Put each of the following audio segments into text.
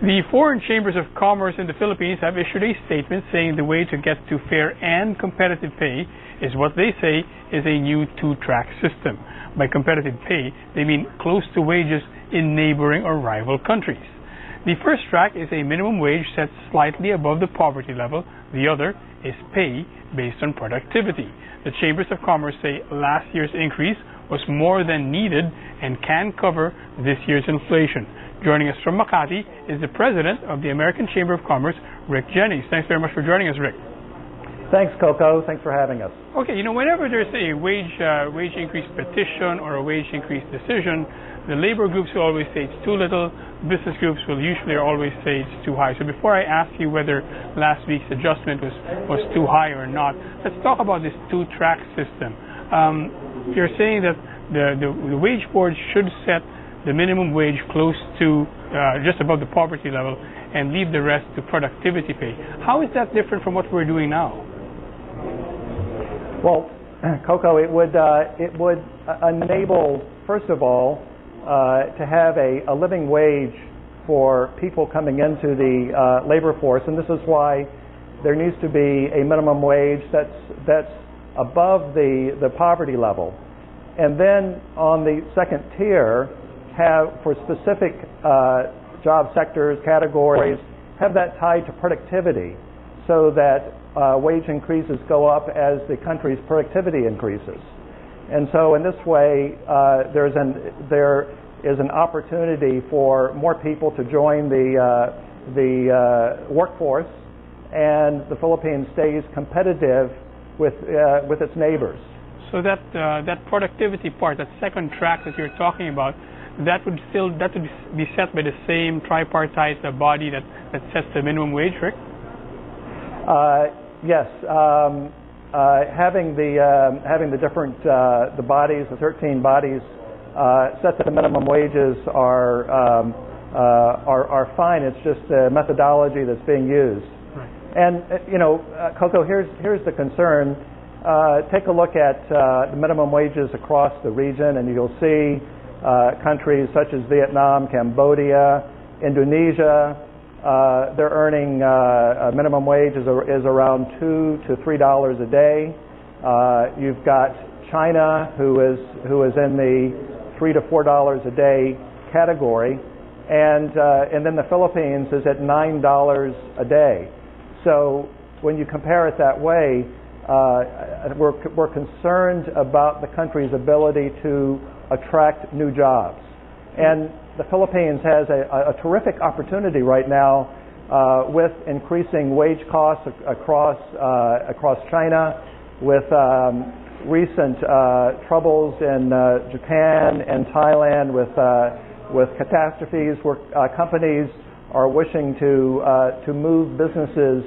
The foreign chambers of commerce in the Philippines have issued a statement saying the way to get to fair and competitive pay is what they say is a new two-track system. By competitive pay, they mean close to wages in neighboring or rival countries. The first track is a minimum wage set slightly above the poverty level. The other is pay based on productivity. The chambers of commerce say last year's increase was more than needed and can cover this year's inflation. Joining us from Makati is the president of the American Chamber of Commerce, Rick Jennings. Thanks very much for joining us, Rick. Thanks, Coco. Thanks for having us. Okay, whenever there's a wage increase petition or a wage increase decision, the labor groups will always say it's too little. Business groups will usually always say it's too high. So before I ask you whether last week's adjustment was too high or not, let's talk about this two-track system. You're saying that the wage board should set the minimum wage close to just above the poverty level and leave the rest to productivity pay. How is that different from what we're doing now? Well, Coco, it would enable, first of all, to have a living wage for people coming into the labor force, and this is why there needs to be a minimum wage that's above the poverty level. And then on the second tier, have for specific job sectors, categories, have that tied to productivity so that wage increases go up as the country's productivity increases. And so in this way, there is an opportunity for more people to join the workforce, and the Philippines stays competitive with its neighbors. So that productivity part, that second track that you're talking about, that would be set by the same tripartite body that sets the minimum wage, Rick? Yes. Having the different the bodies, the 13 bodies, set the minimum wages are fine. It's just the methodology that's being used. Right. And Coco, here's the concern. Take a look at the minimum wages across the region, and you'll see countries such as Vietnam, Cambodia, Indonesia, they're earning a minimum wage is around $2 to $3 a day. You've got China, who is in the $3 to $4 a day category, and then the Philippines is at $9 a day. So when you compare it that way, we're concerned about the country's ability to attract new jobs. And the Philippines has a terrific opportunity right now with increasing wage costs across China, with recent troubles in Japan and Thailand with catastrophes where companies are wishing to move businesses,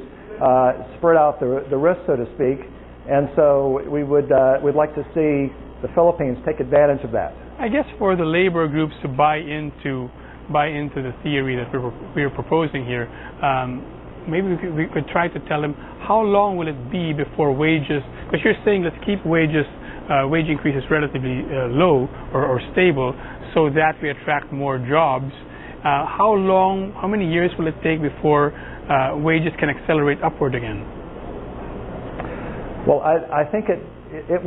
spread out the risk, so to speak. And so we'd like to see the Philippines take advantage of that. I guess for the labor groups to buy into the theory that we're proposing here, maybe we could try to tell them how long will it be before wages, because you're saying let's keep wage increases relatively low or stable so that we attract more jobs. How many years will it take before wages can accelerate upward again? Well, I think it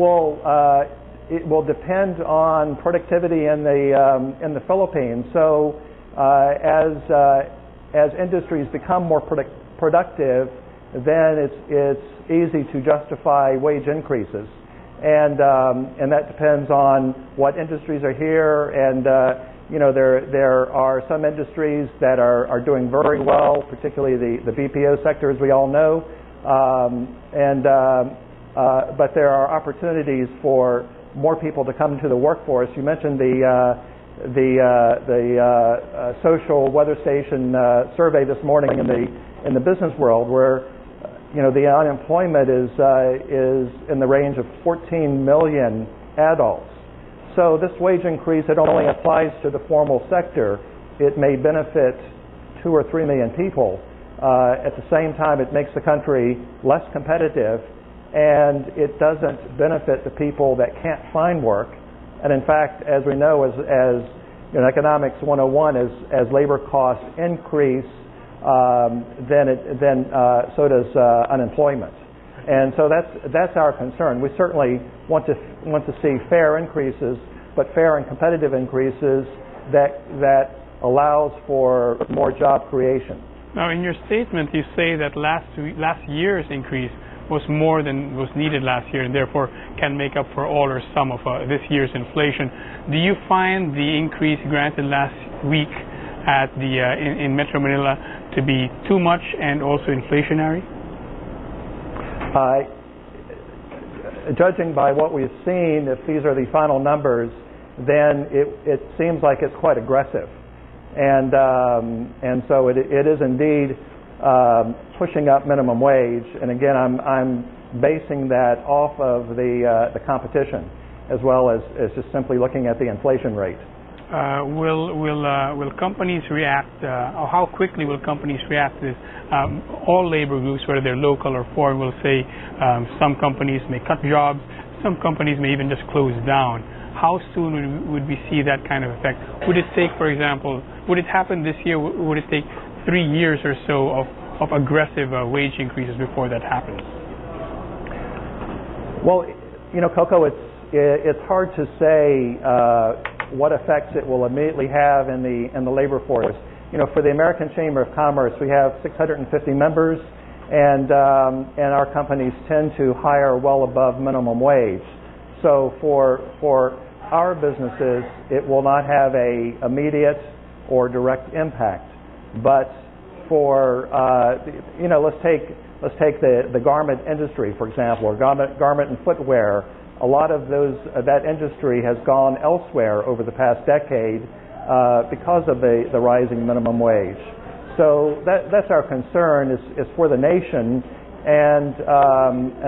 will depend on productivity in the Philippines. So as industries become more productive, then it's easy to justify wage increases, and that depends on what industries are here. And there are some industries that are doing very well, particularly the BPO sector, as we all know, but there are opportunities for more people to come to the workforce. You mentioned the social weather station survey this morning in the business world, where the unemployment is in the range of 14 million adults. So this wage increase, it only applies to the formal sector. It may benefit 2 or 3 million people. At the same time, it makes the country less competitive, and it doesn't benefit the people that can't find work. And in fact, as we know, as in Economics 101, as labor costs increase, then so does unemployment. And so that's our concern. We certainly want to see fair increases, but fair and competitive increases that allows for more job creation. Now, in your statement, you say that last year's increase was more than was needed last year, and therefore can make up for all or some of this year's inflation. Do you find the increase granted last week at in Metro Manila to be too much and also inflationary? Judging by what we've seen, if these are the final numbers, then it seems like it's quite aggressive, and so it is indeed pushing up minimum wage. And again, I'm basing that off of the competition, as well as just simply looking at the inflation rate. Will companies react, or how quickly will companies react to this? All labor groups, whether they're local or foreign, will say some companies may cut jobs, some companies may even just close down. How soon would we see that kind of effect? Would it take, for example, would it happen this year? Would it take 3 years or so of aggressive wage increases before that happens? Well, Coco, it's hard to say what effects it will immediately have in the labor force. For the American Chamber of Commerce, we have 650 members, and our companies tend to hire well above minimum wage. So for our businesses, it will not have a immediate or direct impact. But for let's take the garment industry, for example, or garment and footwear. A lot of that industry has gone elsewhere over the past decade because of the rising minimum wage. So that's our concern is for the nation, and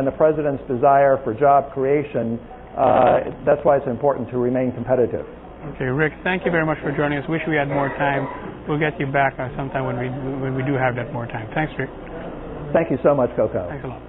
the President's desire for job creation. That's why it's important to remain competitive. Okay, Rick, thank you very much for joining us. Wish we had more time. We'll get you back sometime when we do have that more time. Thanks, Rick. Thank you so much, Coco. Thanks a lot.